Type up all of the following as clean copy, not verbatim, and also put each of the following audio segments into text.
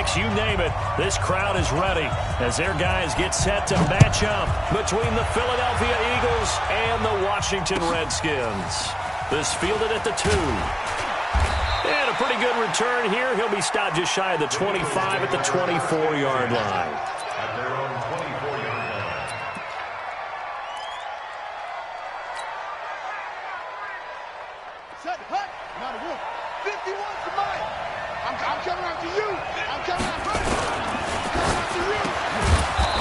fireworks, you name it. This crowd is ready as their guys get set to match up between the Philadelphia Eagles and the Washington Redskins. This fielded at the 2. And a pretty good return here. He'll be stopped just shy of the 25 at the 24-yard line. At their own 24-yard line. Set, hut, not a wolf. 51's the mine. I'm coming out to you. I'm coming out to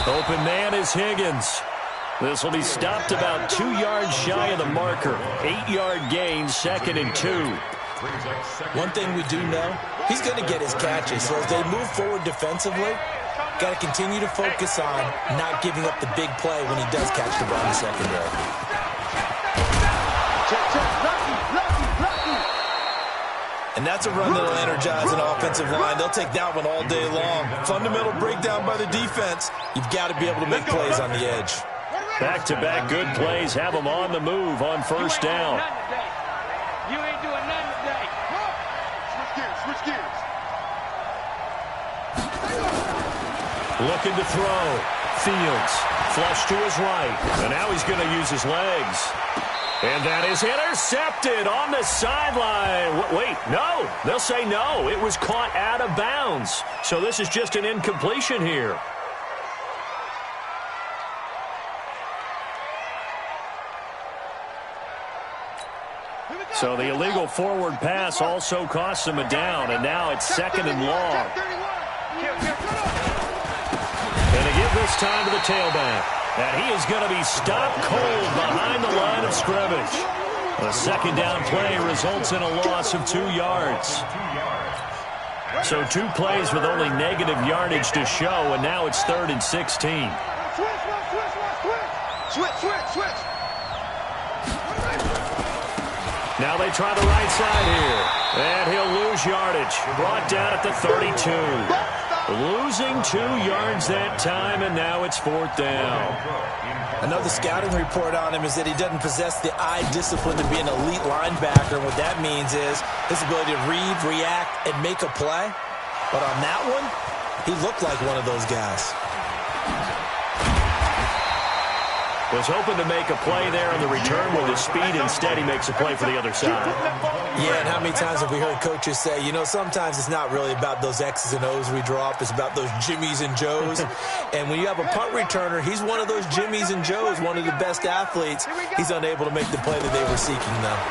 you. Open man is Higgins. This will be stopped about 2 yards shy of the marker. 8-yard gain, 2nd and 2. One thing we do know, he's going to get his catches. So as they move forward defensively, got to continue to focus on not giving up the big play when he does catch the ball in the secondary. And that's a run that'll energize an offensive line. They'll take that one all day long. Fundamental breakdown by the defense. You've got to be able to make plays on the edge. Back-to-back good plays have them on the move on first down. You ain't doing nothing today. Switch gears. Looking to throw. Fields. Flush to his right. And now he's going to use his legs. And that is intercepted on the sideline. Wait, no. They'll say no. It was caught out of bounds. So this is just an incompletion here. So the illegal forward pass also costs him a down, and now it's 2nd and long. And they give this time to the tailback. And he is going to be stopped cold behind the line of scrimmage. A 2nd down play results in a loss of 2 yards. So 2 plays with only negative yardage to show, and now it's 3rd and 16. Switch. Now they try the right side here. And he'll lose yardage. Brought down at the 32. Losing 2 yards that time, and now it's 4th down. Another scouting report on him is that he doesn't possess the eye discipline to be an elite linebacker. And what that means is his ability to read, react, and make a play. But on that one, he looked like one of those guys. Was hoping to make a play there on the return with his speed. Instead, he makes a play for the other side. Yeah, and how many times have we heard coaches say, you know, sometimes it's not really about those X's and O's we drop. It's about those Jimmies and Joes. And when you have a punt returner, he's one of those Jimmies and Joes, one of the best athletes. He's unable to make the play that they were seeking, though.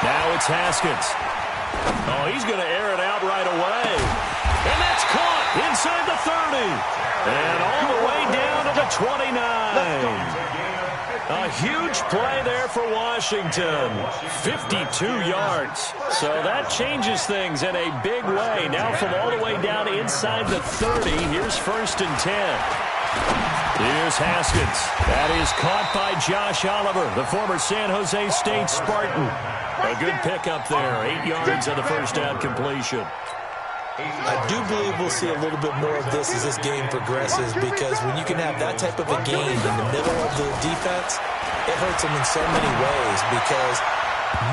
Now it's Haskins. Oh, he's going to air it out right away. And that's caught inside the 30. And all the way down to the 29. A huge play there for Washington. 52 yards. So that changes things in a big way. Now from all the way down inside the 30, here's 1st and 10. Here's Haskins. That is caught by Josh Oliver, the former San Jose State Spartan. A good pickup there. 8 yards on the first down completion. I do believe we'll see a little bit more of this as this game progresses, because when you can have that type of a game in the middle of the defense, it hurts them in so many ways, because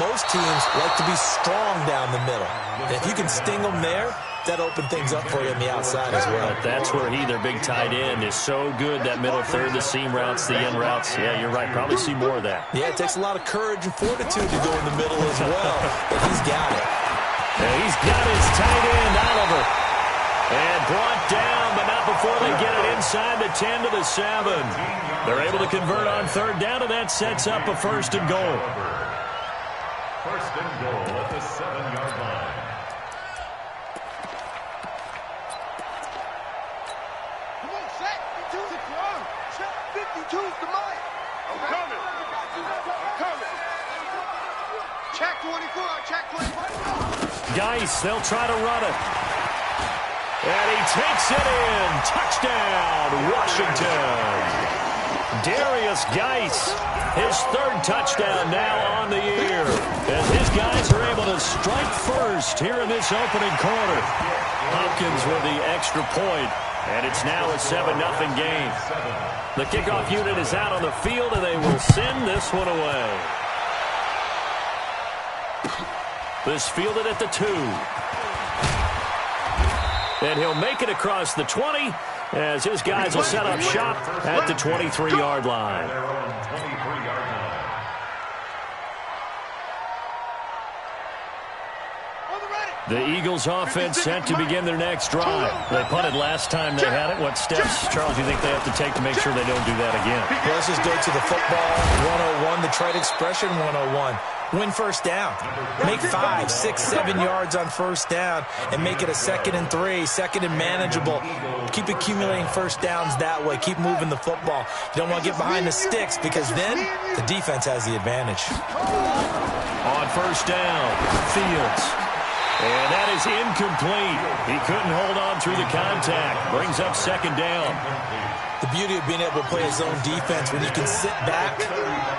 most teams like to be strong down the middle. And if you can sting them there, that opens things up for you on the outside as well. That's where their big tight end, is so good, that middle third, the seam routes, the in routes. Yeah, you're right. Probably see more of that. Yeah, it takes a lot of courage and fortitude to go in the middle as well, but he's got it. And he's got his tight end, Oliver. And brought down, but not before they get it inside the 10 to the 7. They're able to convert on 3rd down, and that sets up a 1st and goal. 1st and goal at the 7-yard line. Come on, Shaq. 52's the arm. Shaq, 52's the mic. I'm coming. Check 24. Check 24. Geis, they'll try to run it. And he takes it in. Touchdown, Washington. Darius Geis, his 3rd touchdown now on the year, as his guys are able to strike first here in this opening quarter. Hopkins with the extra point, and it's now a 7-0 game. The kickoff unit is out on the field, and they will send this one away. This fielded at the 2. And he'll make it across the 20 as his guys will set up shop at the 23-yard line. The Eagles offense set to begin their next drive. They punted last time they had it. What steps, Charles, do you think they have to take to make sure they don't do that again? Well, let's just go to the football 101, the trade expression 101. Win first down. Make 5, 6, 7 yards on first down and make it a 2nd and 3, 2nd and manageable. Keep accumulating first downs that way. Keep moving the football. You don't want to get behind the sticks because then the defense has the advantage. On first down, Fields. And that is incomplete. He couldn't hold on through the contact. Brings up 2nd down. The beauty of being able to play a zone defense when you can sit back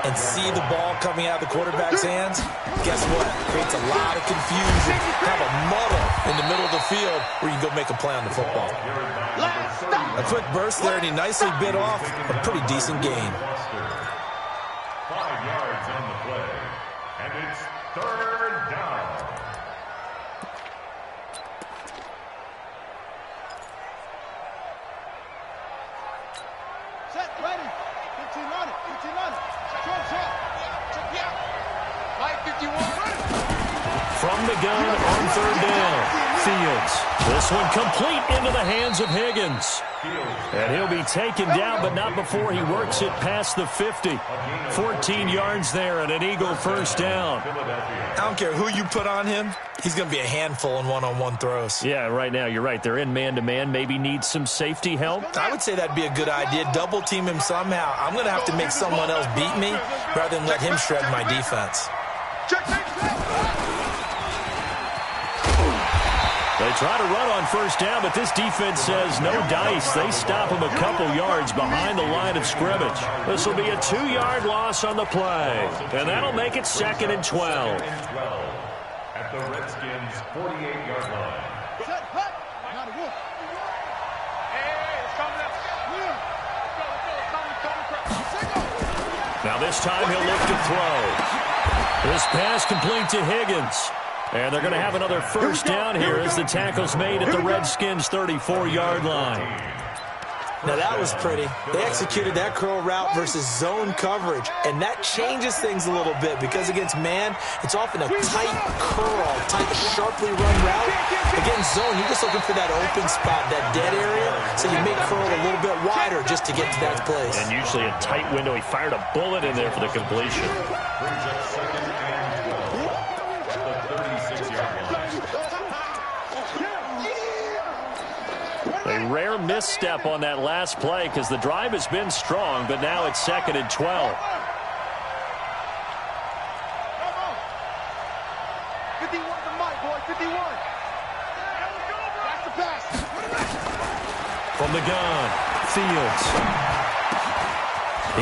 and see the ball coming out of the quarterback's hands, guess what? Creates a lot of confusion. Have a muddle in the middle of the field where you can go make a play on the football. A quick burst there, and he nicely bit off a pretty decent gain. 5 yards on the play, and it's 3rd down. Set, ready. 15 on it. 15 on it. Check. Light 51. From the gun on 3rd down, Fields. This one complete into the hands of Higgins. And he'll be taken down, but not before he works it past the 50. 14 yards there and an Eagle first down. I don't care who you put on him. He's going to be a handful in one-on-one throws. Yeah, right now, you're right. They're in man-to-man. Maybe need some safety help. I would say that'd be a good idea. Double team him somehow. I'm going to have to make someone else beat me rather than let him shred my defense. They try to run on first down, but this defense says no dice. They stop him a couple yards behind the line of scrimmage. This will be a 2-yard loss on the play, and that'll make it 2nd and 12. At the Redskins' 48-yard line. Set, hut. Not a wolf. Now this time he'll look to throw. This pass complete to Higgins. And they're going to have another first down here as the tackle's made at the Redskins' 34-yard line. Now that was pretty. They executed that curl route versus zone coverage, and that changes things a little bit because against man, it's often a tight curl, tight, sharply run route. Against zone, you're just looking for that open spot, that dead area, so you make curl a little bit wider just to get to that place. And usually a tight window. He fired a bullet in there for the completion. Brings up 2nd and 12 at the 36-yard line. A rare misstep on that last play because the drive has been strong, but now it's 2nd and 12. 51 to Mike, boy. 51. That's the pass. From the gun, Fields.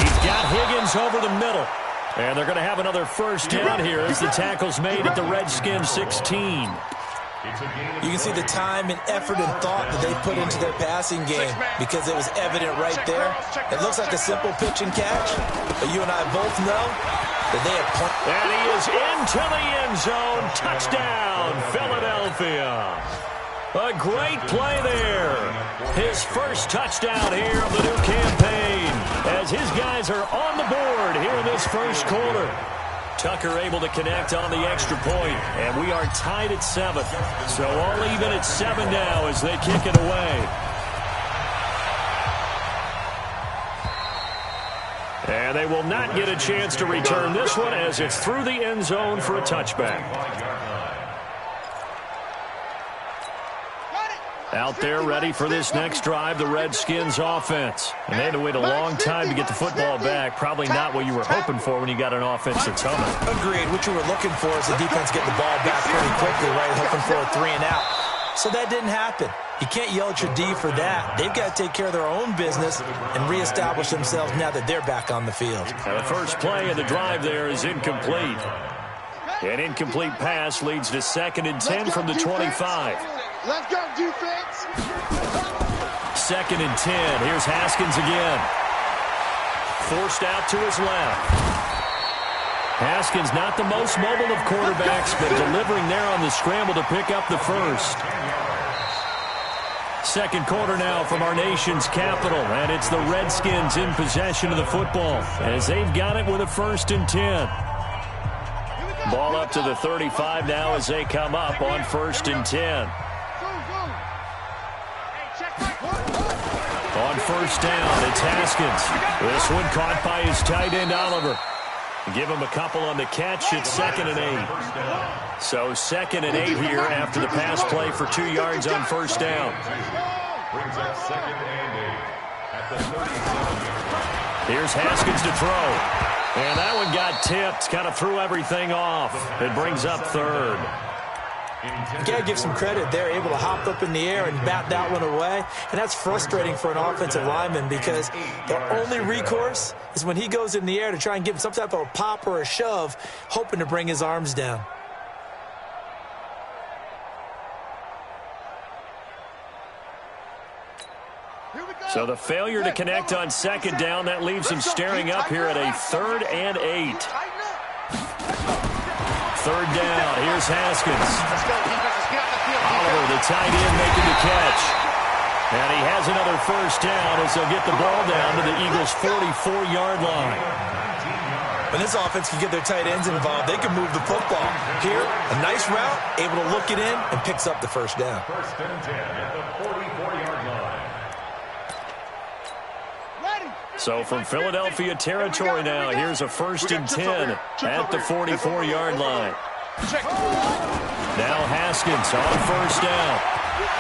He's got Higgins over the middle. And they're going to have another first down here as the tackle's made at the Redskins' 16. You can see the time and effort and thought that they put into their passing game because it was evident right there. It looks like a simple pitch and catch, but you and I both know that they have and he is into the end zone. Touchdown, Philadelphia. A great play there. His first touchdown here of the new campaign as his guys are on the board here in this first quarter. Tucker able to connect on the extra point, and we are tied at 7. So all even at 7 now as they kick it away. And they will not get a chance to return this one as it's through the end zone for a touchback. Out there ready for this next drive, the Redskins offense. And they had to wait a long time to get the football back. Probably not what you were hoping for when you got an offense that's humming. Agreed. What you were looking for is the defense getting the ball back pretty quickly, right? Hoping for a 3 and out. So that didn't happen. You can't yell at your D for that. They've got to take care of their own business and reestablish themselves now that they're back on the field. Now the first play of the drive there is incomplete. An incomplete pass leads to 2nd and 10 from the 25. Let's go, defense. 2nd and 10. Here's Haskins again. Forced out to his left. Haskins not the most mobile of quarterbacks, but delivering there on the scramble to pick up the first. Second quarter now from our nation's capital, and it's the Redskins in possession of the football as they've got it with a 1st and 10. Ball up to the 35 now as they come up on 1st and 10. On 1st down, it's Haskins. This one caught by his tight end, Oliver. Give him a couple on the catch. It's 2nd and 8. So 2nd and 8 here after the pass play for 2 yards on 1st down. Brings up 2nd and 8 at the 37-yard line. Here's Haskins to throw. And that one got tipped. Kind of threw everything off. It brings up 3rd. You got to give some credit. They're able to hop up in the air and bat that one away. And that's frustrating for an offensive lineman because the only recourse is when he goes in the air to try and give him some type of a pop or a shove, hoping to bring his arms down. So the failure to connect on 2nd down, that leaves him staring up here at a 3rd and 8. 3rd down. Here's Haskins. Oliver, the tight end, making the catch. And he has another 1st down as they'll get the ball down to the Eagles' 44-yard line. When this offense can get their tight ends involved, they can move the football. Here, a nice route, able to look it in, and picks up the 1st down. 1st and 10 at the 44-yard line. So from Philadelphia territory now, here's a 1st and 10 at the 44-yard line. Now Haskins on 1st down.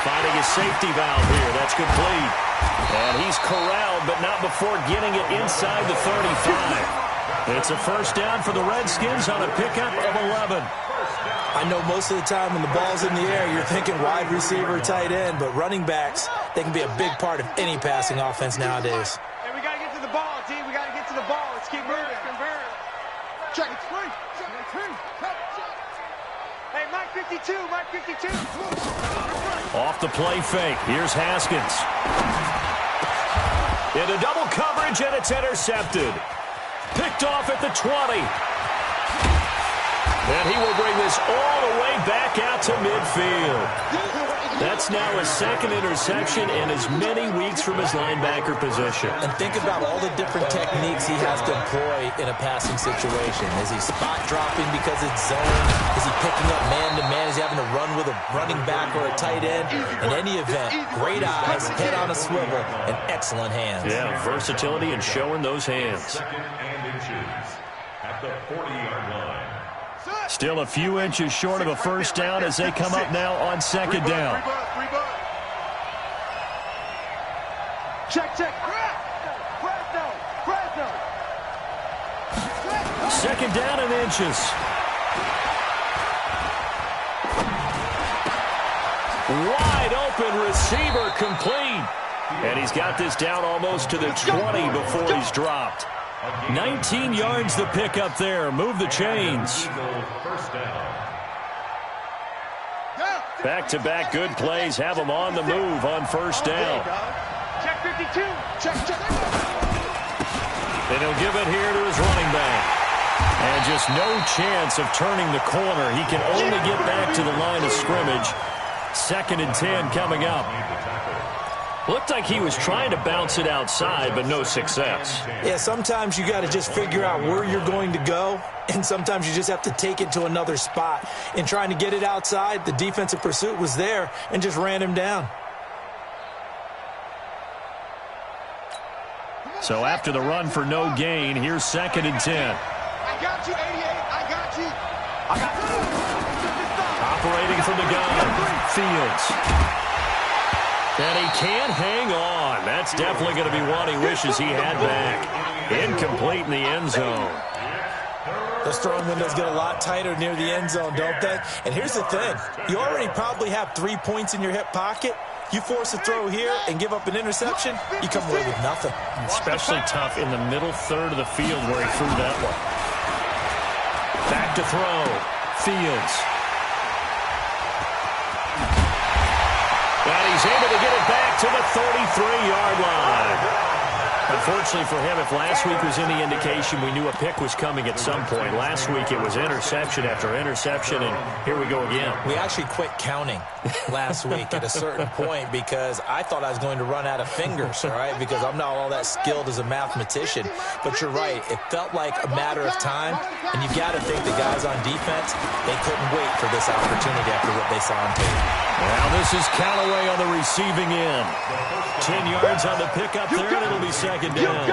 Finding a safety valve here. That's complete. And he's corralled, but not before getting it inside the 35. It's a 1st down for the Redskins on a pickup of 11. I know most of the time when the ball's in the air, you're thinking wide receiver, tight end, but running backs, they can be a big part of any passing offense nowadays. And we got to get to the ball, T. We got to get to the ball. Let's keep moving. Check it. Hey, Mike 52, Mike 52. Off the play fake. Here's Haskins. Into double coverage, and it's intercepted. Picked off at the 20. And he will bring this all the way back out to midfield. That's now his 2nd interception in as many weeks from his linebacker position. And think about all the different techniques he has to employ in a passing situation. Is he spot dropping because it's zone? Is he picking up man-to-man? Is he having to run with a running back or a tight end? In any event, great eyes, head on a swivel, and excellent hands. Yeah, versatility and showing those hands. 2nd and inches at the 40-yard line. Still a few inches short of a 1st down as they come up now on 2nd down. Check. 2nd down and inches. Wide open receiver complete. And he's got this down almost to the 20 before he's dropped. 19 yards the pick up there. Move the chains. Back-to-back good plays have him on the move on 1st down. Check 52. Check. And he'll give it here to his running back. And just no chance of turning the corner. He can only get back to the line of scrimmage. 2nd and 10 coming up. Looked like he was trying to bounce it outside, but no success. Yeah, sometimes you got to just figure out where you're going to go, and sometimes you just have to take it to another spot. In trying to get it outside, the defensive pursuit was there and just ran him down. So after the run for no gain, here's 2nd and 10. I got you, 88. I got you. Operating from the gun, Fields. And he can't hang on. That's definitely going to be one he wishes he had back. Incomplete in the end zone. Those throwing windows get a lot tighter near the end zone, don't they? And here's the thing. You already probably have 3 points in your hip pocket. You force a throw here and give up an interception, you come away with nothing. Especially tough in the middle third of the field where he threw that one. Back to throw. Fields. And he's able to get it back to the 33-yard line. Unfortunately for him, if last week was any indication, we knew a pick was coming at some point. Last week it was interception after interception, and here we go again. We actually quit counting last week at a certain point because I thought I was going to run out of fingers, all right, because I'm not all that skilled as a mathematician. But you're right. It felt like a matter of time, and you've got to think the guys on defense, they couldn't wait for this opportunity after what they saw on tape. Now this is Callaway on the receiving end. 10 yards on the pickup there, and it'll be second down.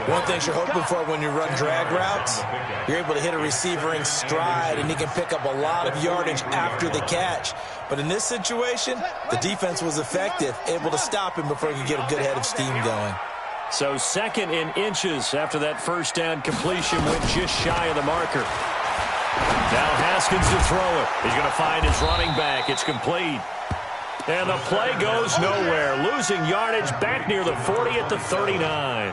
One thing you're hoping for when you run drag routes, you're able to hit a receiver in stride, and he can pick up a lot of yardage after the catch. But in this situation, the defense was effective, able to stop him before he could get a good head of steam going. So second in inches after that first down completion went just shy of the marker. Now Haskins to throw it. He's going to find his running back. It's complete. And the play goes nowhere. Losing yardage back near the 40 at the 39.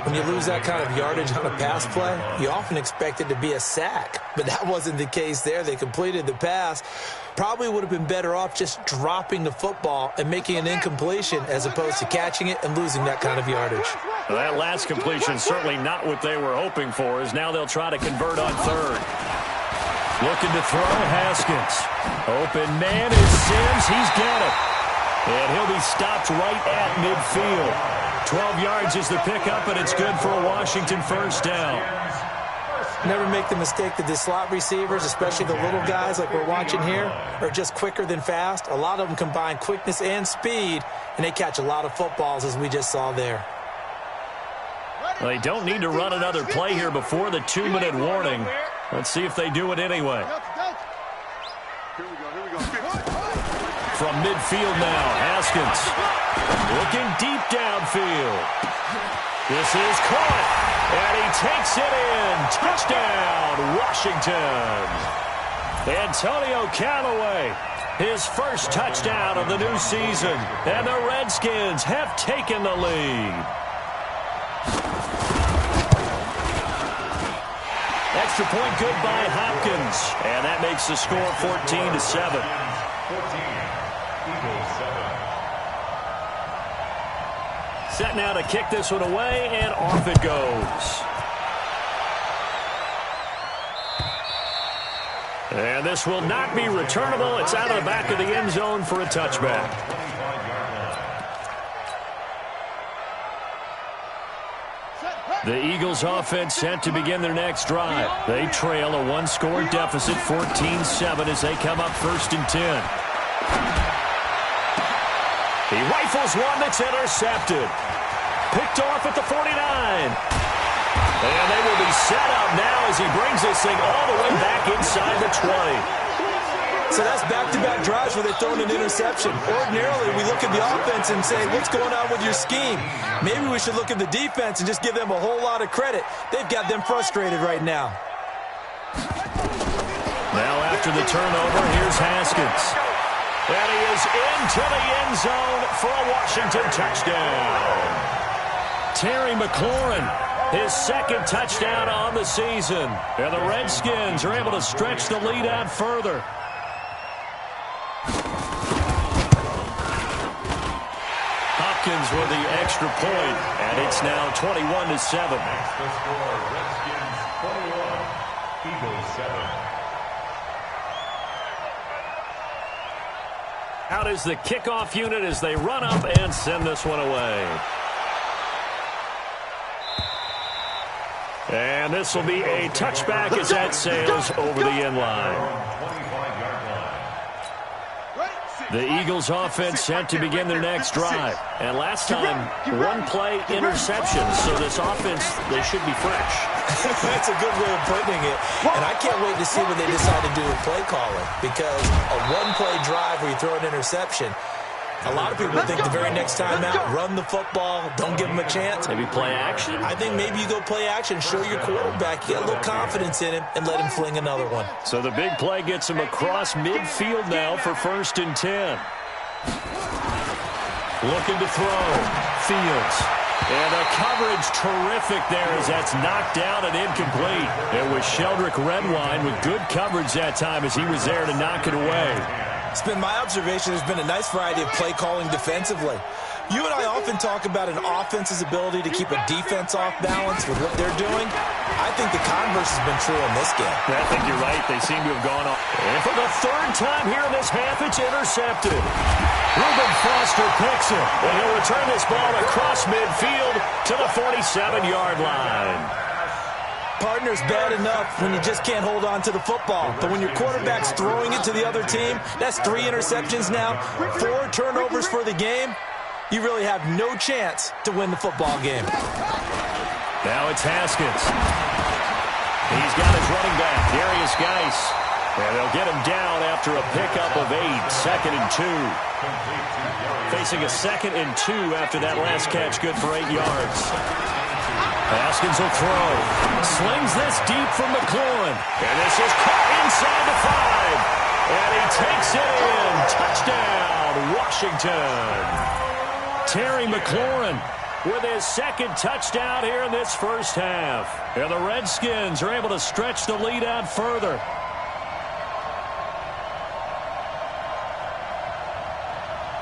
When you lose that kind of yardage on a pass play, you often expect it to be a sack. But that wasn't the case there. They completed the pass. Probably would have been better off just dropping the football and making an incompletion as opposed to catching it and losing that kind of yardage. Well, that last completion certainly not what they were hoping for, as now they'll try to convert on third. Looking to throw, Haskins. Open man is Sims. He's got it. And he'll be stopped right at midfield. 12 yards is the pickup, and it's good for a Washington first down. Never make the mistake that the slot receivers, especially the little guys like we're watching here, are just quicker than fast. A lot of them combine quickness and speed, and they catch a lot of footballs, as we just saw there. Well, they don't need to run another play here before the 2-minute warning. Let's see if they do it anyway. From midfield now, Haskins looking deep downfield. This is caught, and he takes it in. Touchdown, Washington. Antonio Callaway, his first touchdown of the new season, and the Redskins have taken the lead. Extra point good by Hopkins, and that makes the score 14-7. 14, Eagles 7. Set now to kick this one away, and off it goes. And this will not be returnable. It's out of the back of the end zone for a touchback. The Eagles offense set to begin their next drive. They trail a one-score deficit, 14-7, as they come up 1st and 10. He rifles one that's intercepted. Picked off at the 49. And they will be set up now as he brings this thing all the way back inside the 20. So that's back-to-back drives where they throw an interception. Ordinarily, we look at the offense and say, what's going on with your scheme? Maybe we should look at the defense and just give them a whole lot of credit. They've got them frustrated right now. Now after the turnover, here's Haskins. And he is into the end zone for a Washington touchdown. Terry McLaurin, his second touchdown on the season. And the Redskins are able to stretch the lead out further. Hopkins with the extra point, and it's now 21-7. Next the score, Redskins 21, Eagles 7. Out is the kickoff unit as they run up and send this one away. And this will be a touchback as that sails over the end line. The Eagles offense set to begin their next drive. And last time, one-play interception. So this offense, they should be fresh. That's a good way of putting it. And I can't wait to see what they decide to do with play calling. Because a one-play drive where you throw an interception, a lot of people think the very next time out, run the football, don't give them a chance. Maybe play action? I think maybe you go play action, show your quarterback, you get a little confidence in him, and let him fling another one. So the big play gets him across midfield now for 1st and 10. Looking to throw. Fields. And the coverage terrific there as that's knocked down and incomplete. It was Sheldrick Redwine with good coverage that time as he was there to knock it away. It's been my observation there's been a nice variety of play calling defensively. You and I often talk about an offense's ability to keep a defense off balance with what they're doing. I think the converse has been true in this game. I think you're right. They seem to have gone off. And for the third time here in this half, it's intercepted. Reuben Foster picks it, and he'll return this ball across midfield to the 47-yard line. Partner's bad enough when you just can't hold on to the football. But when your quarterback's throwing it to the other team, that's 3 interceptions now, 4 turnovers for the game. You really have no chance to win the football game. Now it's Haskins. He's got his running back, Darius Geis. And they'll get him down after a pickup of 8, 2nd and 2. Facing a 2nd and 2 after that last catch, good for 8 yards. Haskins will throw. Slings this deep from McLaurin. And this is caught inside the 5. And he takes it in. Touchdown, Washington. Terry McLaurin with his 2nd touchdown here in this first half. And the Redskins are able to stretch the lead out further.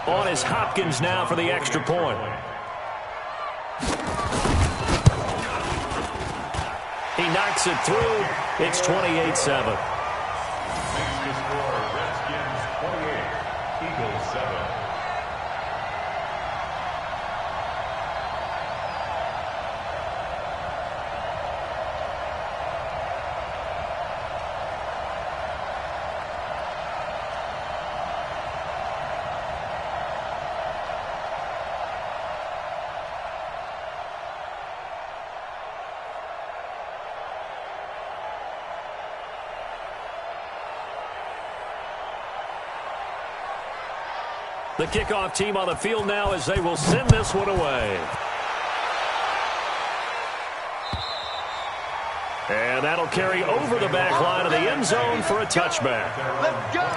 On is Hopkins now for the extra point. He knocks it through. It's 28-7. Redskins 28, Eagles 7. The kickoff team on the field now as they will send this one away. And that'll carry over the back line of the end zone for a touchback. Let's go.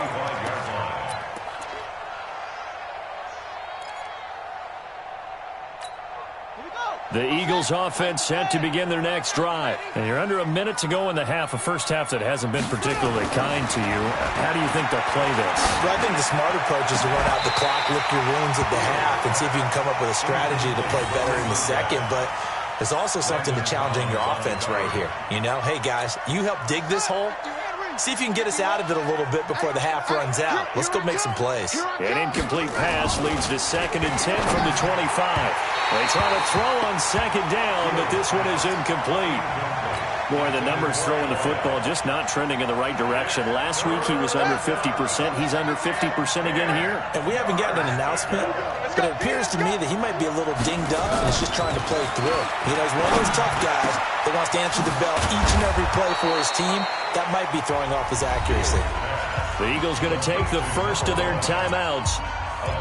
The Eagles offense set to begin their next drive. And you're under a minute to go in the half, a first half that hasn't been particularly kind to you. How do you think they'll play this? Well, I think the smart approach is to run out the clock, lick your wounds at the half, and see if you can come up with a strategy to play better in the second. But there's also something to challenging your offense right here. You know, hey, guys, you help dig this hole. See if you can get us out of it a little bit before the half runs out. Let's go make some plays. An incomplete pass leads to 2nd and 10 from the 25. They try to throw on 2nd down, but this one is incomplete. Boy, the numbers throwing the football just not trending in the right direction. Last week he was under 50%. He's under 50% again here. And we haven't gotten an announcement, but it appears to me that he might be a little dinged up and is just trying to play through. You know, he's one of those tough guys that wants to answer the bell each and every play for his team. That might be throwing off his accuracy. The Eagles going to take the first of their timeouts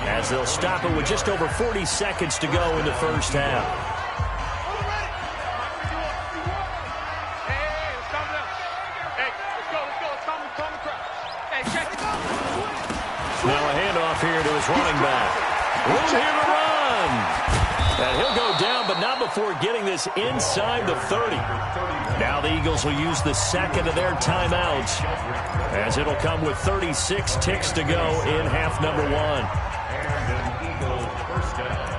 as they'll stop it with just over 40 seconds to go in the first half. Now a handoff here to his running back. Room here to run. And he'll go down, but not before getting this inside the 30. Now the Eagles will use the 2nd of their timeouts as it'll come with 36 ticks to go in half number 1. And an Eagle first down.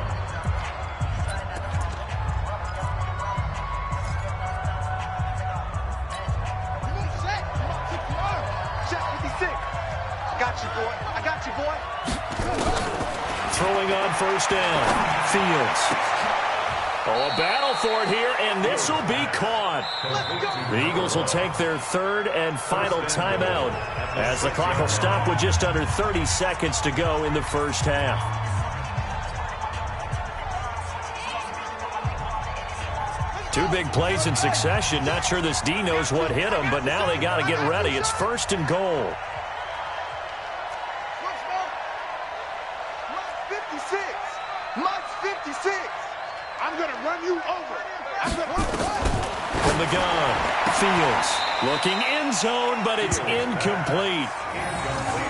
Got you, boy. I got you, boy. Throwing on first down. Fields. Oh, a battle for it here, and this will be caught. The Eagles will take their 3rd and final timeout as the clock will stop with just under 30 seconds to go in the first half. Two big plays in succession. Not sure this D knows what hit him, but now they got to get ready. It's 1st and goal. 56. Mike's 56. I'm going to run you over. I'm going to run. From the gun, Fields looking end zone, but it's incomplete.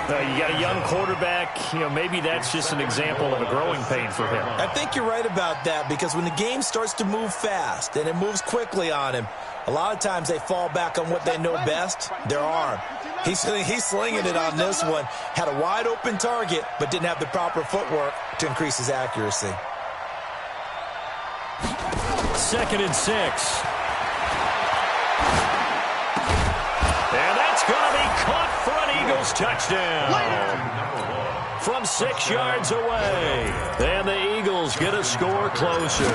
You got a young quarterback. You know, maybe that's just an example of a growing pain for him. I think you're right about that, because when the game starts to move fast and it moves quickly on him, a lot of times they fall back on what they know best, their arm. He's slinging it on this one. Had a wide open target, but didn't have the proper footwork to increase his accuracy. 2nd and 6. And that's going to be caught for an Eagles touchdown. From 6 yards away. And the Eagles get a score closer.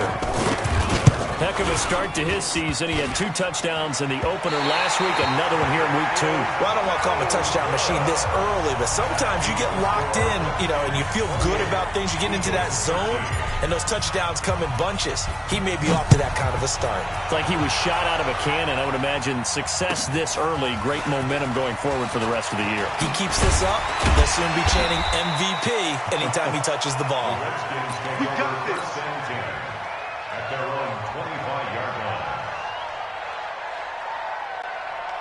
Heck of a start to his season. He had 2 touchdowns in the opener last week, another one here in week 2. Well, I don't want to call him a touchdown machine this early, but sometimes you get locked in, and you feel good about things. You get into that zone, and those touchdowns come in bunches. He may be off to that kind of a start. It's like he was shot out of a cannon. I would imagine success this early, great momentum going forward for the rest of the year. He keeps this up, they'll soon be chanting MVP anytime he touches the ball. We got this. At their own 25-yard line.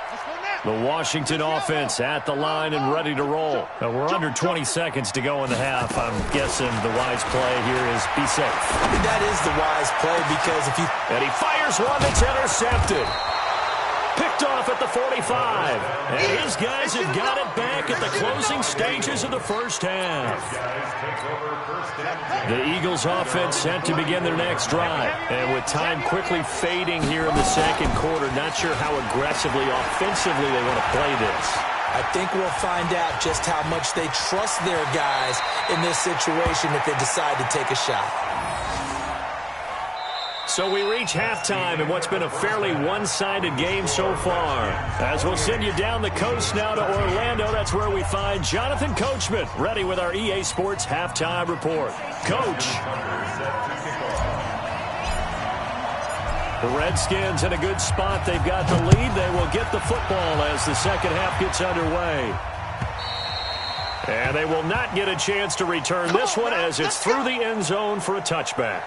Let's go now. The Washington offense at the line and ready to roll. Now, we're under 20 seconds to go in the half. I'm guessing the wise play here is be safe. I think that is the wise play because if you... And he fires one that's intercepted. Picked off at the 45. And his guys have got it back at the closing stages of the first half. The Eagles offense set to begin their next drive. And with time quickly fading here in the second quarter, not sure how aggressively, offensively they want to play this. I think we'll find out just how much they trust their guys in this situation if they decide to take a shot. So we reach halftime in what's been a fairly one-sided game so far. As we'll send you down the coast now to Orlando, that's where we find Jonathan Coachman, ready with our EA Sports Halftime Report. Coach. The Redskins in a good spot. They've got the lead. They will get the football as the second half gets underway. And they will not get a chance to return this one as it's through the end zone for a touchback.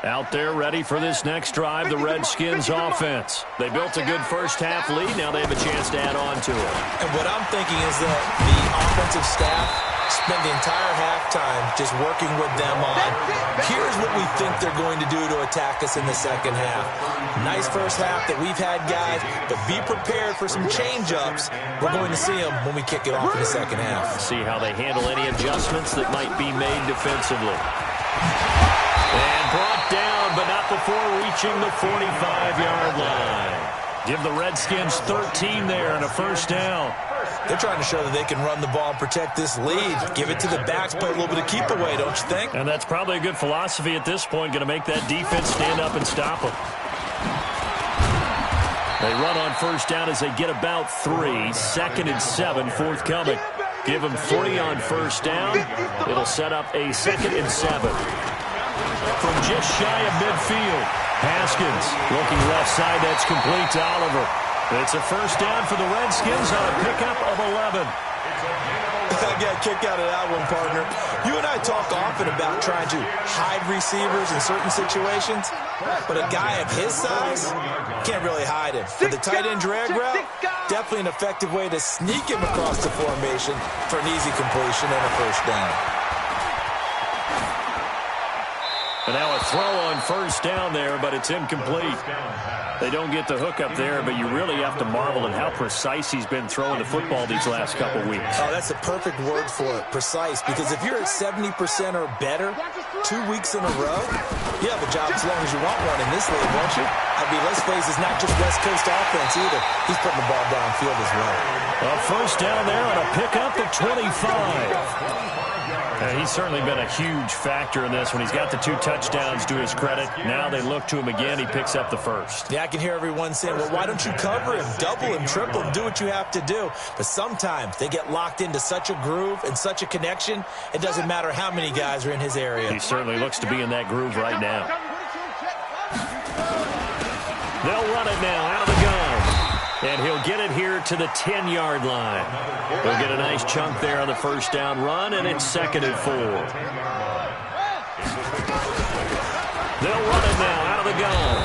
Out there ready for this next drive, the Redskins offense. They built a good first half lead. Now they have a chance to add on to it. And what I'm thinking is that the offensive staff spend the entire halftime just working with them on, here's what we think they're going to do to attack us in the second half. Nice first half that we've had, guys, but be prepared for some change-ups. We're going to see them when we kick it off in the second half. See how they handle any adjustments that might be made defensively. And brought down, but not before reaching the 45-yard line. Give the Redskins 13 there and a first down. They're trying to show that they can run the ball and protect this lead. Give it to the backs, play a little bit of keep away, don't you think? And that's probably a good philosophy at this point, going to make that defense stand up and stop them. They run on first down as they get about 3. 2nd and 7 forthcoming. Give them 3 on first down. It'll set up a 2nd and 7. From just shy of midfield, Haskins looking left side. That's complete to Oliver. It's a first down for the Redskins on a pickup of 11. I got a kick out of that one, partner. You and I talk often about trying to hide receivers in certain situations, but a guy of his size can't really hide him. For the tight end drag route, definitely an effective way to sneak him across the formation for an easy completion and a first down. And now a throw on first down there, but it's incomplete. They don't get the hook up there, but you really have to marvel at how precise he's been throwing the football these last couple weeks. Oh, that's a perfect word for it, precise, because if you're at 70% or better 2 weeks in a row, you have a job as long as you want one in this league, won't you? I mean, let's face it, it's not just West Coast offense either. He's putting the ball downfield as well. A first down there on a pickup of 25. He's certainly been a huge factor in this when he's got the 2 touchdowns to his credit. Now they look to him again. He picks up the first. Yeah, I can hear everyone saying, well, why don't you cover him, double him, triple him, do what you have to do. But sometimes they get locked into such a groove and such a connection, it doesn't matter how many guys are in his area. He certainly looks to be in that groove right now. They'll run it now out of the gun. And he'll get it here to the 10-yard line. He'll get a nice chunk there on the first down run, and it's 2nd and 4. They'll run it now out of the gun.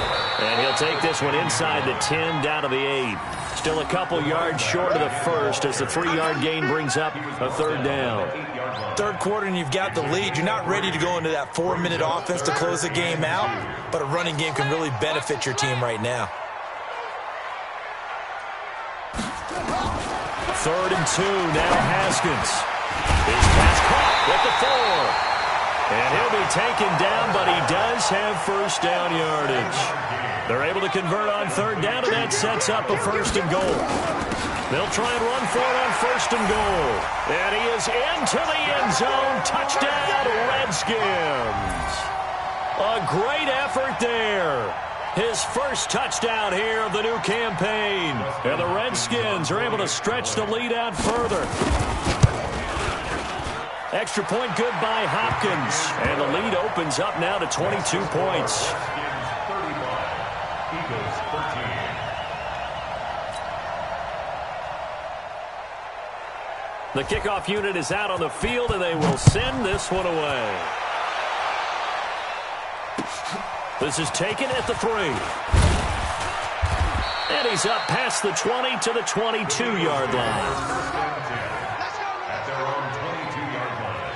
And he'll take this one inside the 10 down to the 8. Still a couple yards short of the first as the 3-yard gain brings up a third down. Third quarter and you've got the lead. You're not ready to go into that 4-minute offense to close the game out, but a running game can really benefit your team right now. 3rd and 2. Now Haskins. His pass caught at the 4. And he'll be taken down, but he does have first down yardage. They're able to convert on 3rd down, and that sets up a 1st and goal. They'll try and run for it on 1st and goal. And he is into the end zone. Touchdown, Redskins. A great effort there. His first touchdown here of the new campaign. And the Redskins are able to stretch the lead out further. Extra point good by Hopkins. And the lead opens up now to 22 points. Eagles 13. The kickoff unit is out on the field, and they will send this one away. This is taken at the 3. And he's up past the 20 to the 22-yard line. At their own 22-yard line.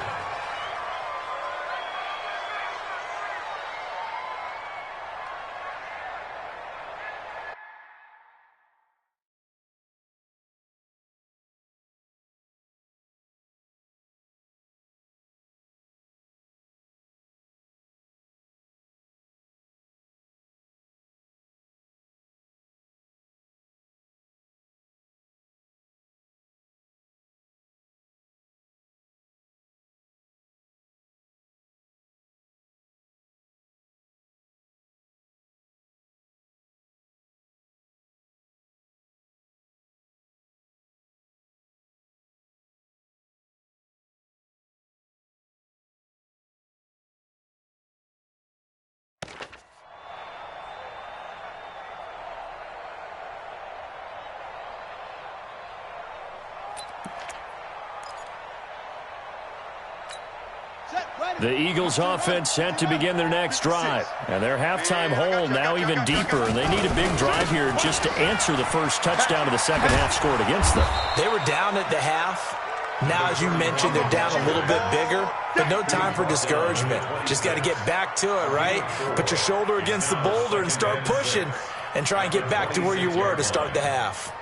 The Eagles offense set to begin their next drive. And their halftime hole now even deeper. And they need a big drive here just to answer the first touchdown of the second half scored against them. They were down at the half. Now, as you mentioned, they're down a little bit bigger. But no time for discouragement. Just got to get back to it, right? Put your shoulder against the boulder and start pushing. And try and get back to where you were to start the half.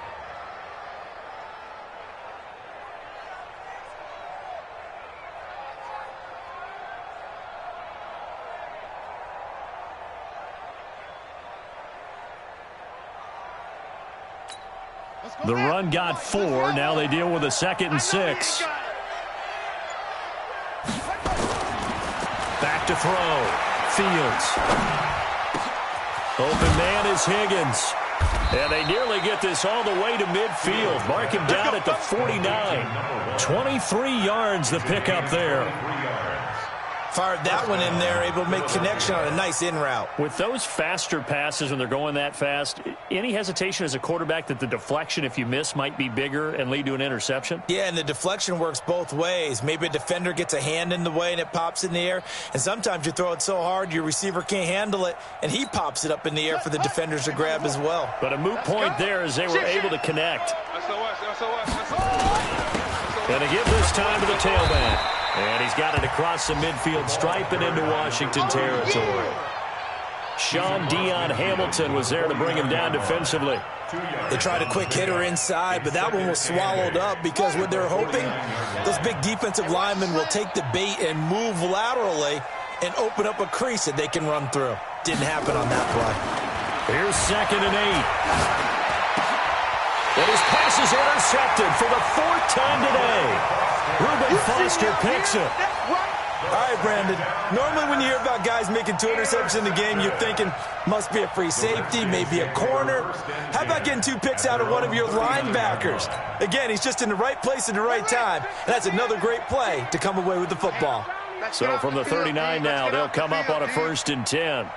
The run got 4. Now they deal with a 2nd and 6. Back to throw. Fields. Open man is Higgins. And they nearly get this all the way to midfield. Mark him down at the 49. 23 yards the pickup there. Fired that one in there, able to make connection on a nice in route. With those faster passes when they're going that fast, any hesitation as a quarterback that the deflection, if you miss, might be bigger and lead to an interception? Yeah, and the deflection works both ways. Maybe a defender gets a hand in the way and it pops in the air. And sometimes you throw it so hard your receiver can't handle it, and he pops it up in the air for the defenders to grab as well. But a moot point there as they were able to connect. And to give this time to the tailback. And he's got it across the midfield stripe and into Washington territory. Sean Dion Hamilton was there to bring him down defensively. They tried a quick hitter inside, but that one was swallowed up because what they're hoping, those big defensive linemen will take the bait and move laterally and open up a crease that they can run through. Didn't happen on that play. Here's 2nd and 8. And his pass is intercepted for the 4th time today. Reuben Foster picks it. All right, Brandon. Normally when you hear about guys making 2 interceptions in the game, you're thinking must be a free safety, maybe a corner. How about getting 2 picks out of one of your linebackers? Again, he's just in the right place at the right time. And that's another great play to come away with the football. So from the 39 now, they'll come up on a 1st and 10.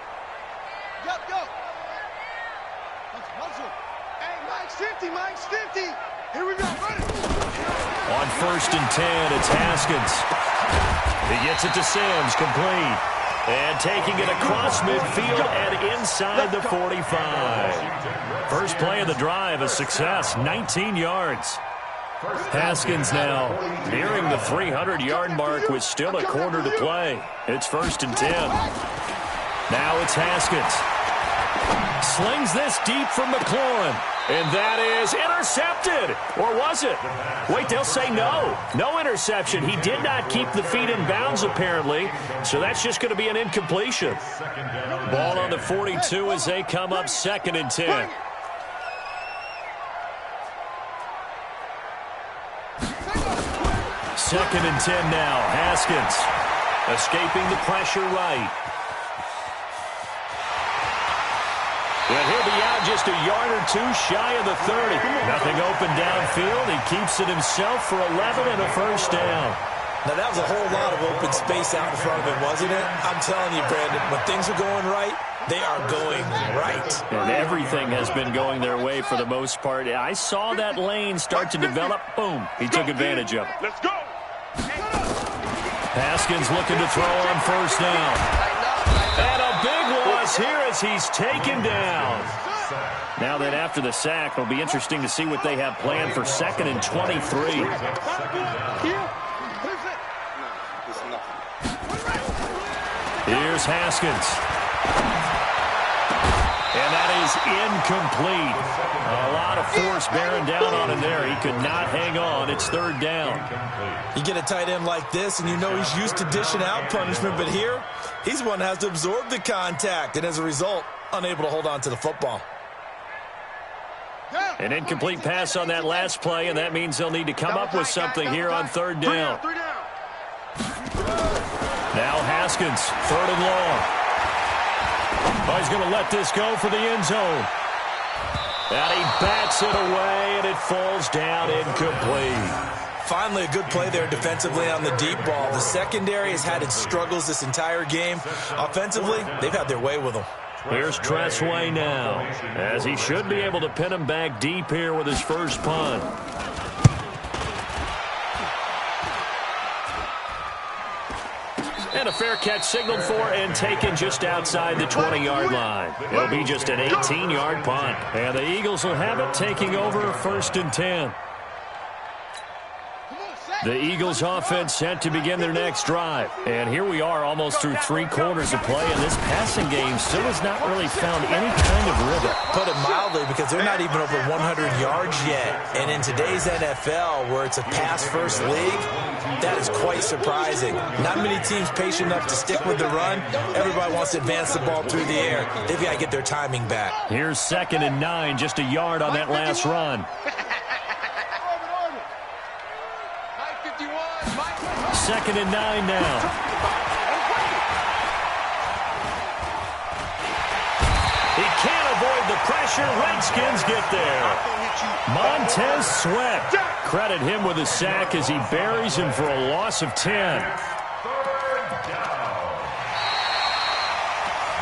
Mike's 50. Here we go. On 1st and 10, it's Haskins. He gets it to Sims, complete. And taking it across midfield and inside the 45. First play of the drive, a success, 19 yards. Haskins now nearing the 300-yard mark with still a quarter to play. It's 1st and 10. Now it's Haskins. Slings this deep from McLaurin. And that is intercepted. Or was it? Wait, they'll say no. No interception. He did not keep the feet in bounds, apparently. So that's just going to be an incompletion. Ball on the 42 as they come up 2nd and 10. Second and 10 now. Haskins escaping the pressure right. And he'll be out just a yard or two shy of the 30. Nothing open downfield. He keeps it himself for 11 and a first down. Now, that was a whole lot of open space out in front of him, wasn't it? I'm telling you, Brandon, when things are going right, they are going right. And everything has been going their way for the most part. I saw that lane start to develop. Boom. He took advantage of it. Let's go. Haskins looking to throw on first down. And a big loss here as he's taken down. Now that after the sack, it'll be interesting to see what they have planned for 2nd and 23. Here's Haskins. And that is incomplete. A lot of force bearing down on him there. He could not hang on. It's 3rd down. You get a tight end like this, and you know he's used to dishing out punishment, but here, he's the one that has to absorb the contact, and as a result, unable to hold on to the football. An incomplete pass on that last play, and that means they'll need to come up with something here on 3rd down. Now Haskins, 3rd and long. Oh, he's going to let this go for the end zone. And he bats it away, and it falls down incomplete. Finally, a good play there defensively on the deep ball. The secondary has had its struggles this entire game. Offensively, they've had their way with them. Here's Tressway now, as he should be able to pin him back deep here with his first punt. And a fair catch signaled for and taken just outside the 20-yard line. It'll be just an 18-yard punt. And the Eagles will have it, taking over 1st and 10. The Eagles offense set to begin their next drive. And here we are almost through 3 quarters of play, and this passing game still has not really found any kind of rhythm. Put it mildly, because they're not even over 100 yards yet. And in today's NFL, where it's a pass-first league, that is quite surprising. Not many teams patient enough to stick with the run. Everybody wants to advance the ball through the air. They've got to get their timing back. Here's 2nd and 9, just a yard on that last run. 2nd and 9 now. He can't avoid the pressure. Redskins get there. Montez Sweat. Credit him with a sack as he buries him for a loss of 10.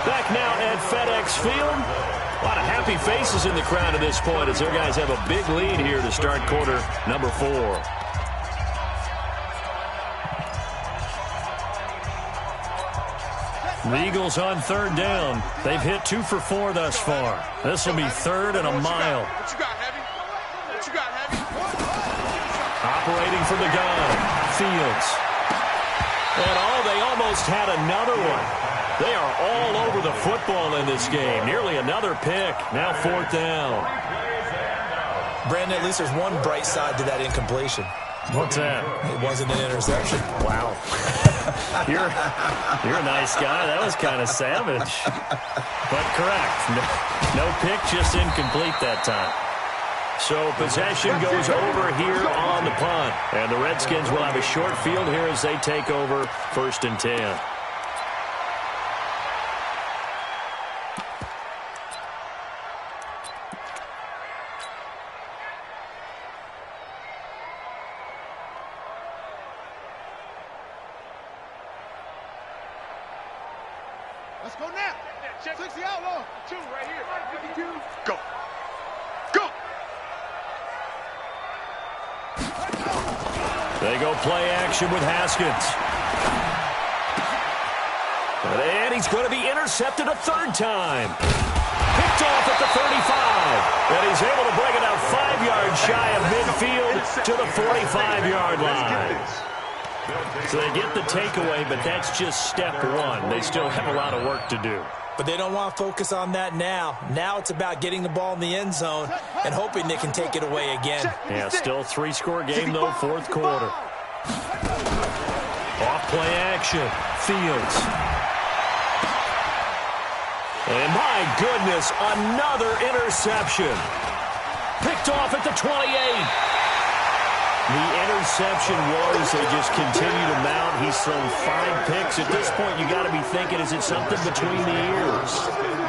Back now at FedEx Field. A lot of happy faces in the crowd at this point as their guys have a big lead here to start quarter number 4. The Eagles on 3rd down. They've hit 2 for 4 thus far. This will be 3rd and a mile. What you got, Heavy? What you got, Heavy? Operating from the gun, Fields. And they almost had another one. They are all over the football in this game. Nearly another pick. Now 4th down. Brandon, at least there's one bright side to that incompletion. What's that? It wasn't an interception. Wow. You're a nice guy. That was kind of savage. But correct. No pick, just incomplete that time. So possession goes over here on the punt. And the Redskins will have a short field here as they take over 1st and 10. Let's go now. 60 outlaw. 2 right here. 52. Go. Go. They go play action with Haskins. And he's going to be intercepted a 3rd time. Picked off at the 35. And he's able to bring it out 5 yards shy of midfield to the 45-yard line. So they get the takeaway, but that's just step 1. They still have a lot of work to do. But they don't want to focus on that now. Now it's about getting the ball in the end zone and hoping they can take it away again. Yeah, still 3-score game, though, fourth quarter. Off play action. Fields. And my goodness, another interception. Picked off at the 28. The interception was they just continue to mount. He's thrown 5 picks. At this point, you got to be thinking, is it something between the ears?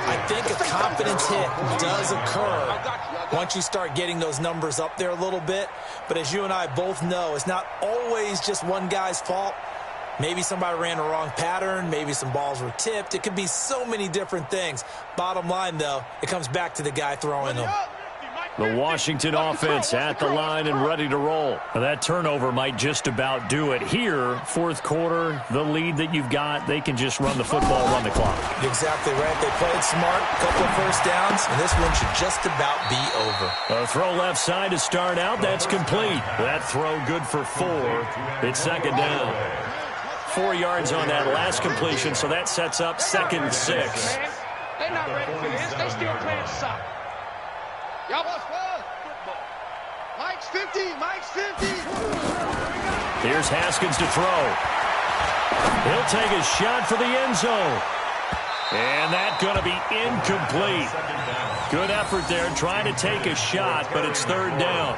I think a confidence hit does occur once you start getting those numbers up there a little bit. But as you and I both know, it's not always just one guy's fault. Maybe somebody ran a wrong pattern. Maybe some balls were tipped. It could be so many different things. Bottom line, though, it comes back to the guy throwing them. The Washington offense at the line and ready to roll. Now, that turnover might just about do it. Here, fourth quarter, the lead that you've got, they can just run the football, run the clock. Exactly right. They played smart, a couple of first downs, and this one should just about be over. A throw left side to start out. That's complete. That throw good for 4. It's second down. 4 yards on that last completion, so that sets up 2nd and 6. They're not ready for this. They still playing soccer. Y'all watch football. Mike's 50. Mike's 50. Here's Haskins to throw. He'll take a shot for the end zone. And that's going to be incomplete. Good effort there trying to take a shot, but it's 3rd down.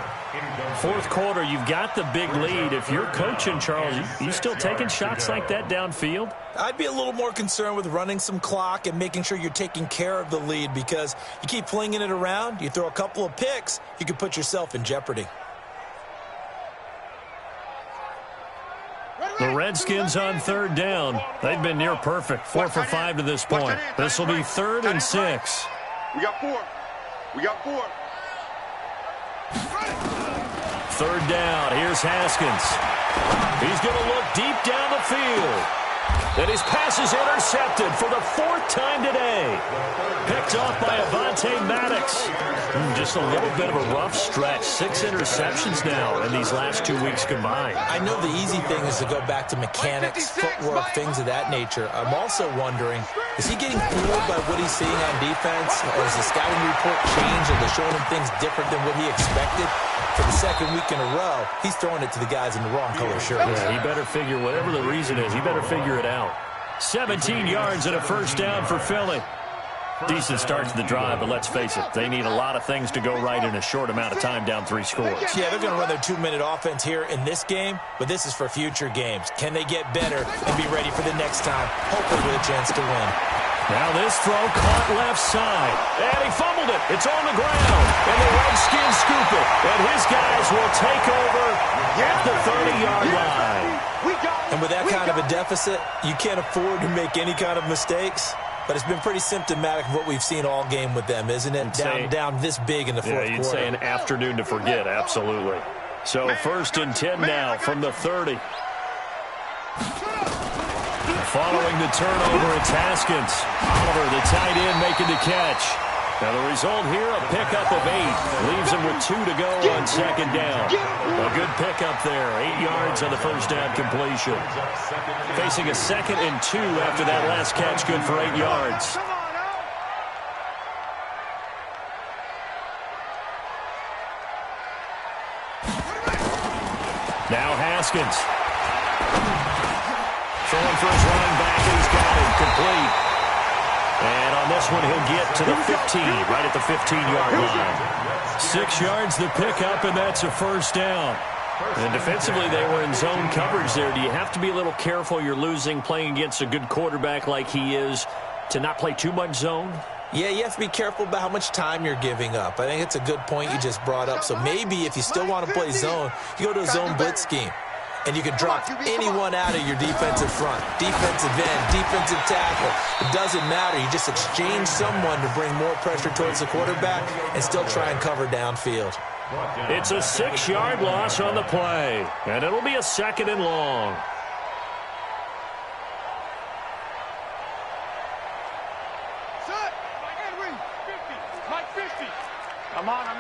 Fourth quarter, you've got the big lead. If you're coaching, Charles, you still taking shots like that downfield? I'd be a little more concerned with running some clock and making sure you're taking care of the lead, because you keep flinging it around, you throw a couple of picks, you can put yourself in jeopardy. The Redskins on 3rd down. They've been near perfect. 4 for 5 to this point. This will be 3rd and 6. We got 4. We got 4. 3rd down. Here's Haskins. He's going to look deep down the field. And his pass is intercepted for the 4th time today. Picked off by Avonte Maddox. Just a little bit of a rough stretch. 6 interceptions now in these last 2 weeks combined. I know the easy thing is to go back to mechanics, footwork, things of that nature. I'm also wondering, is he getting fooled by what he's seeing on defense? Or has the scouting report changed? Are they showing him things different than what he expected? For the 2nd week in a row, he's throwing it to the guys in the wrong color shirt. Yeah, he better figure, whatever the reason is, he better figure it out. 17 yards and a first down for Philly. Decent start to the drive, but let's face it, they need a lot of things to go right in a short amount of time, down 3 scores. Yeah, they're going to run their 2-minute offense here in this game, but this is for future games. Can they get better and be ready for the next time, hopefully with a chance to win? Now this throw caught left side, and he fumbled it. It's on the ground, and the Redskins scoop it, and his guys will take over at the 30-yard line. And with that kind of a deficit, you can't afford to make any kind of mistakes. But it's been pretty symptomatic of what we've seen all game with them, isn't it? Down this big in the fourth quarter. Yeah, you'd say an afternoon to forget, absolutely. So 1st and 10 now from the 30. Following the turnover, it's Haskins. Oliver, the tight end, making the catch. Now the result here, a pickup of 8. Leaves him with 2 to go on 2nd down. A good pickup there. 8 yards on the first down completion. Facing a 2nd and 2 after that last catch, good for 8 yards. Now Haskins. Throwing for his running back, and he's got it. Complete. And on this one, he'll get to the 15, right at the 15-yard line. 6 yards the pickup, and that's a first down. And defensively, they were in zone coverage there. Do you have to be a little careful? You're losing, playing against a good quarterback like he is, to not play too much zone? Yeah, you have to be careful about how much time you're giving up. I think it's a good point you just brought up. So maybe if you still want to play zone, you go to a zone blitz scheme. And you can drop anyone out of your defensive front, defensive end, defensive tackle. It doesn't matter. You just exchange someone to bring more pressure towards the quarterback and still try and cover downfield. It's a 6-yard loss on the play, and it'll be a 2nd and long. Set. Henry. 50. Mike 50. I'm on.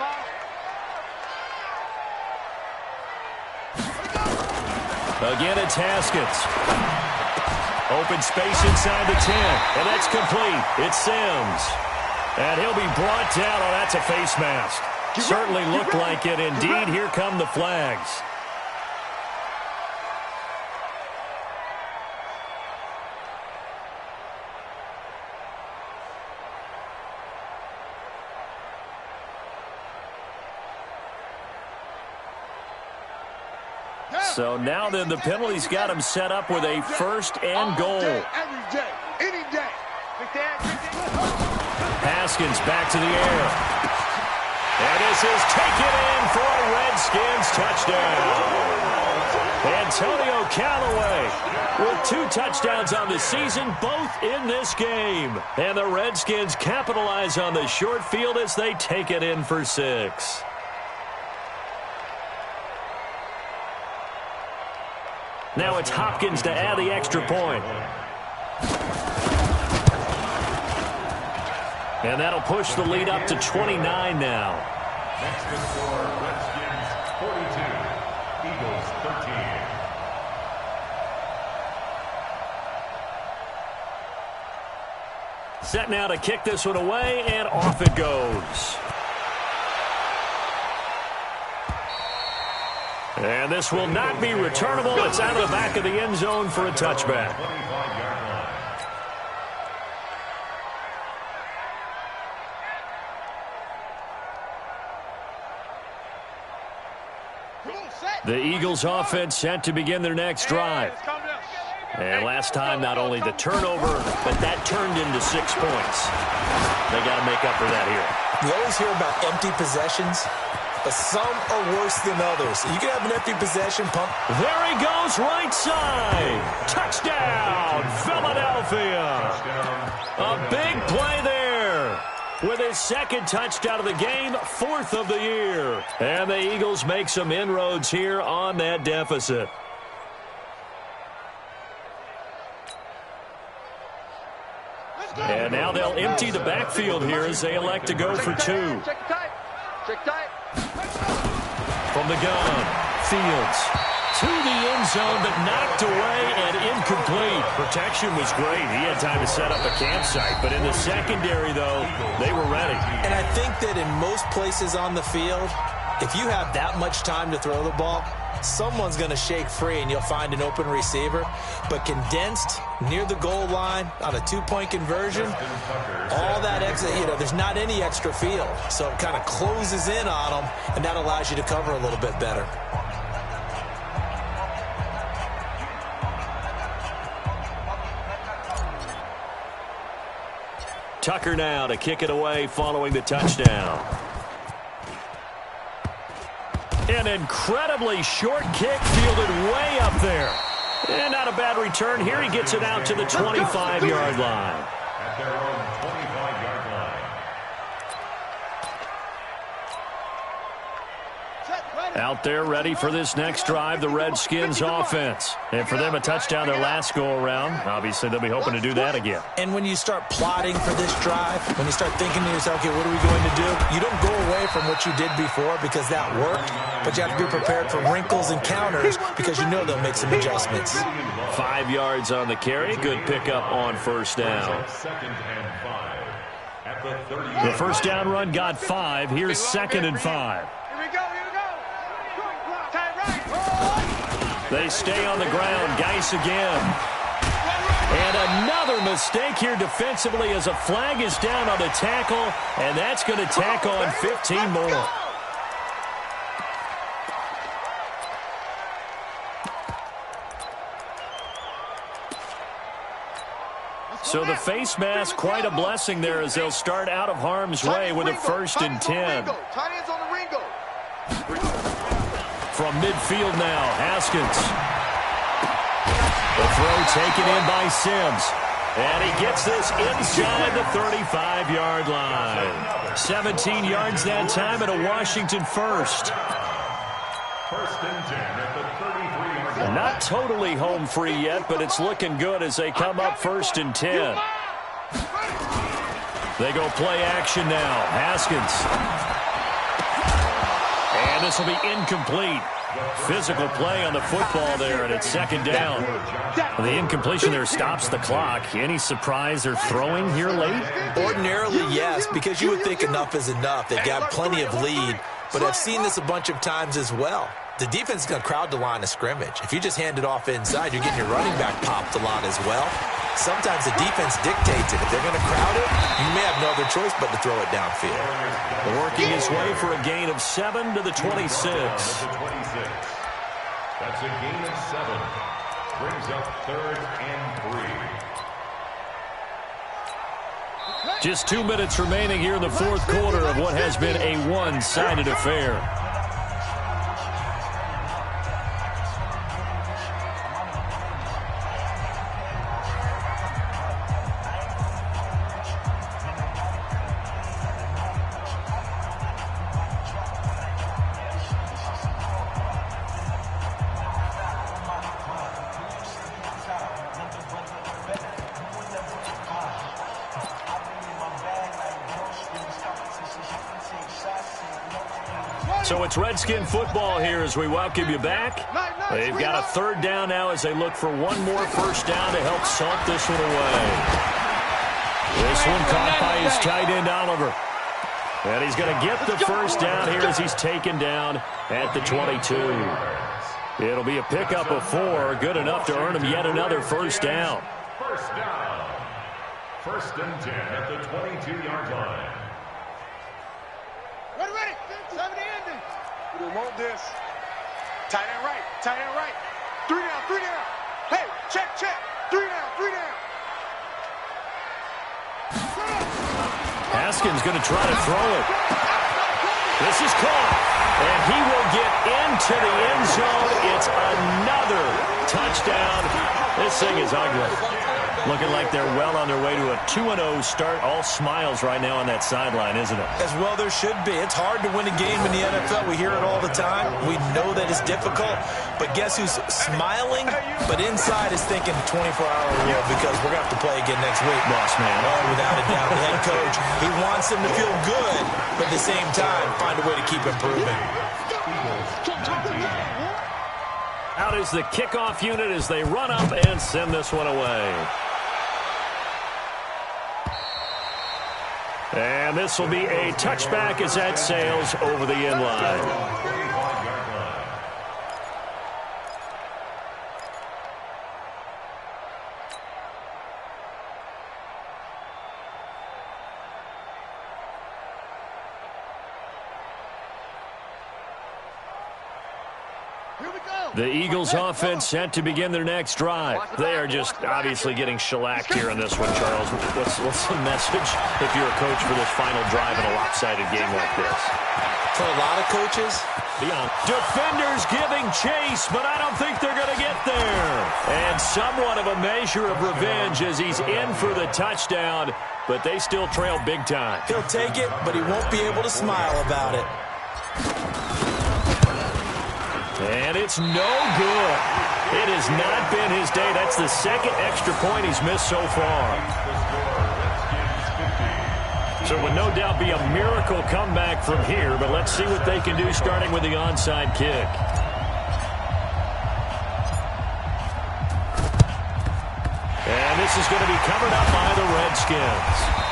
Again, it's Haskins. Open space inside the 10, and that's complete. It's Sims. And he'll be brought down. Oh, that's a face mask. Certainly looked like it. Indeed, here come the flags. So now then the penalty's got him set up with a first and goal. Every day, any day. Haskins back to the air. And this is taken in for a Redskins touchdown. Antonio Callaway with 2 touchdowns on the season, both in this game. And the Redskins capitalize on the short field as they take it in for 6. Now it's Hopkins to add the extra point. And that'll push the lead up to 29 now. Next to score, Redskins 42, Eagles 13. Set now to kick this one away, and off it goes. And this will not be returnable. It's out of the back of the end zone for a touchback. The Eagles offense set to begin their next drive. And last time, not only the turnover, but that turned into 6 points. They got to make up for that here. You always hear about empty possessions, but some are worse than others. You can have an empty possession pump. There he goes, right side. Touchdown, Philadelphia. A big play there. With his second touchdown of the game, 4th of the year. And the Eagles make some inroads here on that deficit. And now they'll empty the backfield here as they elect to go for 2. Check tight. Check tight. From the gun, Fields to the end zone, but knocked away and incomplete. Protection was great. He had time to set up a campsite, but in the secondary, though, they were ready. And I think that in most places on the field, if you have that much time to throw the ball, someone's going to shake free and you'll find an open receiver. But condensed near the goal line on a 2-point conversion, all that extra, there's not any extra field. So it kind of closes in on them, and that allows you to cover a little bit better. Tucker now to kick it away following the touchdown. An incredibly short kick fielded way up there. And not a bad return. Here he gets it out to the 25-yard line. At their own 25-yard line. Out there ready for this next drive, the Redskins offense. And for them, a touchdown their last go-around. Obviously, they'll be hoping to do that again. And when you start plotting for this drive, when you start thinking to yourself, okay, what are we going to do? You don't go away from what you did before because that worked, but you have to be prepared for wrinkles and counters because you know they'll make some adjustments. 5 yards on the carry. Good pickup on first down. Second and 5. At the 30. The first down run got 5. Here's 2nd and 5. They stay on the ground. Geis again. And another mistake here defensively as a flag is down on the tackle, and that's going to tack on 15 more. So the face mask, quite a blessing there as they'll start out of harm's way with a 1st and 10. From midfield now, Haskins. The throw taken in by Sims. And he gets this inside the 35-yard line. 17 yards that time and a Washington first. 1st and 10 at the 33-yard line. Not totally home free yet, but it's looking good as they come up 1st and 10. They go play action now. Haskins. And this will be incomplete. Physical play on the football there, and it's second down. The incompletion there stops the clock. Any surprise they're throwing here late? Ordinarily, yes, because you would think enough is enough. They've got plenty of lead, but I've seen this a bunch of times as well. The defense is going to crowd the line of scrimmage. If you just hand it off inside, you're getting your running back popped a lot as well. Sometimes the defense dictates it. If they're going to crowd it, you may have no other choice but to throw it downfield. Working his way for a gain of 7 to the 26. That's a gain of 7. Brings up 3rd and 3. Just 2 minutes remaining here in the fourth quarter of what has been a one-sided affair. So it's Redskin football here as we welcome you back. They've got a 3rd down now as they look for one more first down to help salt this one away. This one caught by his tight end, Oliver. And he's going to get the first down here as he's taken down at the 22. It'll be a pickup of 4, good enough to earn him yet another first down. First down. 1st and 10 at the 22-yard line. Ready. 70 ending. We want this. Tight end right. 3 down. Hey, check. 3 down. Haskins going to try to throw it. This is caught, and he will get into the end zone. It's another touchdown. This thing is ugly. Looking like they're well on their way to a 2-0 start. All smiles right now on that sideline, isn't it? As well there should be. It's hard to win a game in the NFL. We hear it all the time. We know that it's difficult. But guess who's smiling? But inside is thinking 24-hour rule because we're going to have to play again next week. Boss man. Oh, without a doubt. The head coach, he wants them to feel good, but at the same time, find a way to keep improving. Out is the kickoff unit as they run up and send this one away. And this will be a touchback as that sails over the end line. The Eagles offense set to begin their next drive. They are just obviously getting shellacked here in this one, Charles. What's the message if you're a coach for this final drive in a lopsided game like this? For a lot of coaches, beyond. Defenders giving chase, but I don't think they're going to get there. And somewhat of a measure of revenge as he's in for the touchdown, but they still trail big time. He'll take it, but he won't be able to smile about it. And it's no good. It has not been his day. That's the second extra point he's missed so far. So it would no doubt be a miracle comeback from here, but let's see what they can do starting with the onside kick. And this is going to be covered up by the Redskins.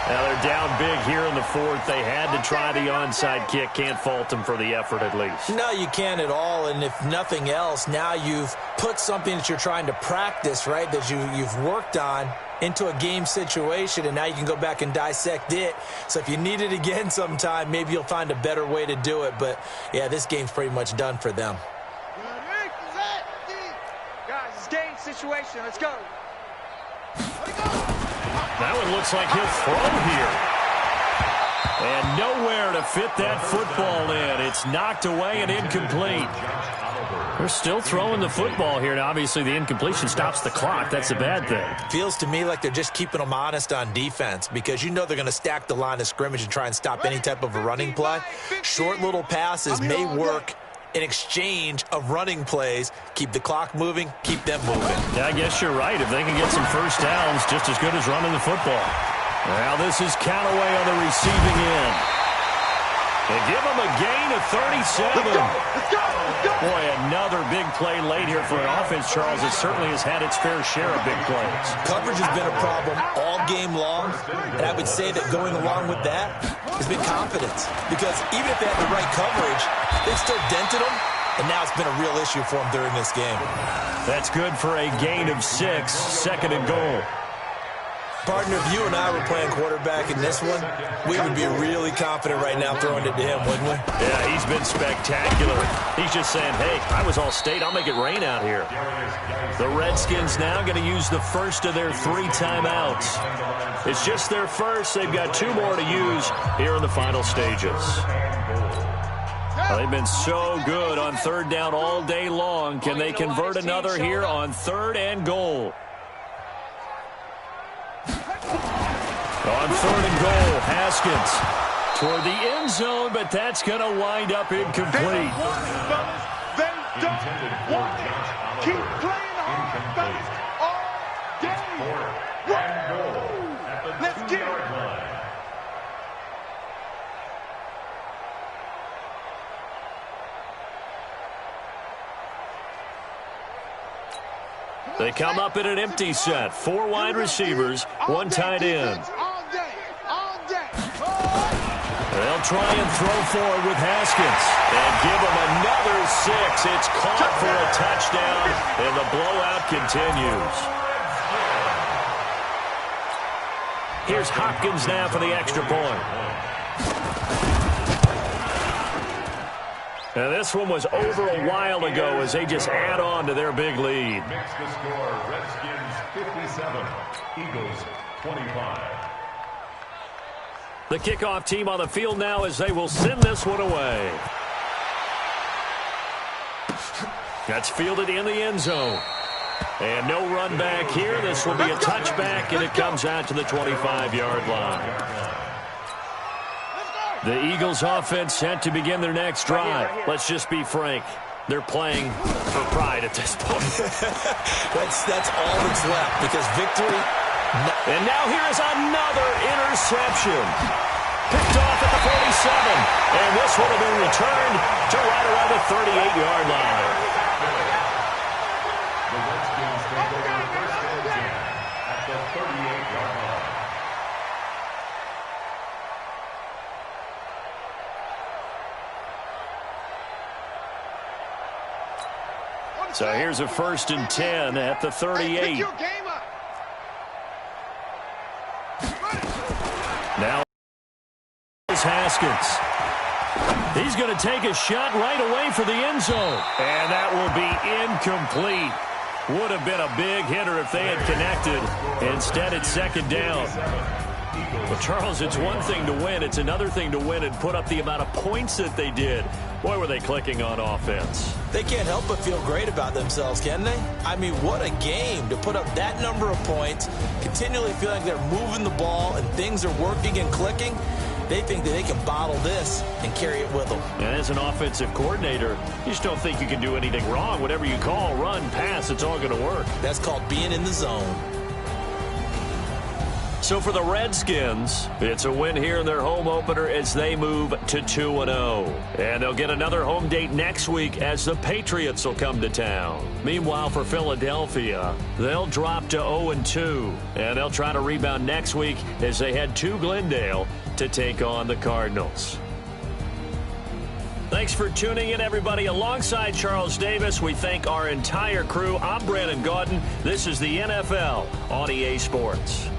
Now they're down big here in the fourth. They had to try the onside kick. Can't fault them for the effort at least. No, you can't at all. And if nothing else, now you've put something that you're trying to practice, right, that you've worked on into a game situation, and now you can go back and dissect it. So if you need it again sometime, maybe you'll find a better way to do it. But, yeah, this game's pretty much done for them. Guys, it's game situation. Let's go. That one looks like he'll throw here. And nowhere to fit that football in. It's knocked away and incomplete. They're still throwing the football here. Now, obviously, the incompletion stops the clock. That's a bad thing. Feels to me like they're just keeping them honest on defense because you know they're going to stack the line of scrimmage and try and stop any type of a running play. Short little passes may work in exchange of running plays. Keep the clock moving, keep them moving. Yeah, I guess you're right. If they can get some first downs, just as good as running the football. Now this is Callaway on the receiving end. They give him a gain of 37. Boy, another big play late here for an offense, Charles, that certainly has had its fair share of big plays. Coverage has been a problem all game long, and I would say that going along with that has been confidence. Because even if they had the right coverage, they still dented them, and now it's been a real issue for them during this game. That's good for a gain of 6, 2nd and goal. Partner, if you and I were playing quarterback in this one, we would be really confident right now throwing it to him, wouldn't we? Yeah, he's been spectacular. He's just saying, hey, I was all state. I'll make it rain out here. The Redskins now going to use the first of their 3 timeouts. It's just their first. They've got 2 more to use here in the final stages. They've been so good on 3rd down all day long. Can they convert another here on 3rd and goal? On 3rd and goal, Haskins toward the end zone, but that's going to wind up incomplete. They don't want it. Keep playing offense all day. Let's get it. They come up in an empty set. 4 wide receivers, 1 tight end. They'll try and throw forward with Haskins and give him another 6. It's caught for a touchdown, and the blowout continues. Here's Hopkins now for the extra point. And this one was over a while ago as they just add on to their big lead. Makes the score Redskins 57, Eagles 25. The kickoff team on the field now as they will send this one away. That's fielded in the end zone. And no run back here. This will be a touchback, and it comes out to the 25-yard line. The Eagles offense set to begin their next drive. Let's just be frank. They're playing for pride at this point. That's all that's left because victory. And now here is another interception. Picked off at the 47. And this one will be returned to right around the 38-yard line. The Redskins take over 1st and 10 at the 38-yard line. So here's a 1st and 10 at the 38. Now is Haskins. He's going to take a shot right away for the end zone. And that will be incomplete. Would have been a big hitter if they had connected. Instead, it's 2nd down. Well, Charles, it's one thing to win. It's another thing to win and put up the amount of points that they did. Boy, were they clicking on offense. They can't help but feel great about themselves, can they? I mean, what a game to put up that number of points, continually feeling like they're moving the ball and things are working and clicking. They think that they can bottle this and carry it with them. And as an offensive coordinator, you just don't think you can do anything wrong. Whatever you call, run, pass, it's all going to work. That's called being in the zone. So for the Redskins, it's a win here in their home opener as they move to 2-0. And they'll get another home date next week as the Patriots will come to town. Meanwhile, for Philadelphia, they'll drop to 0-2. And they'll try to rebound next week as they head to Glendale to take on the Cardinals. Thanks for tuning in, everybody. Alongside Charles Davis, we thank our entire crew. I'm Brandon Gaudin. This is the NFL on EA Sports.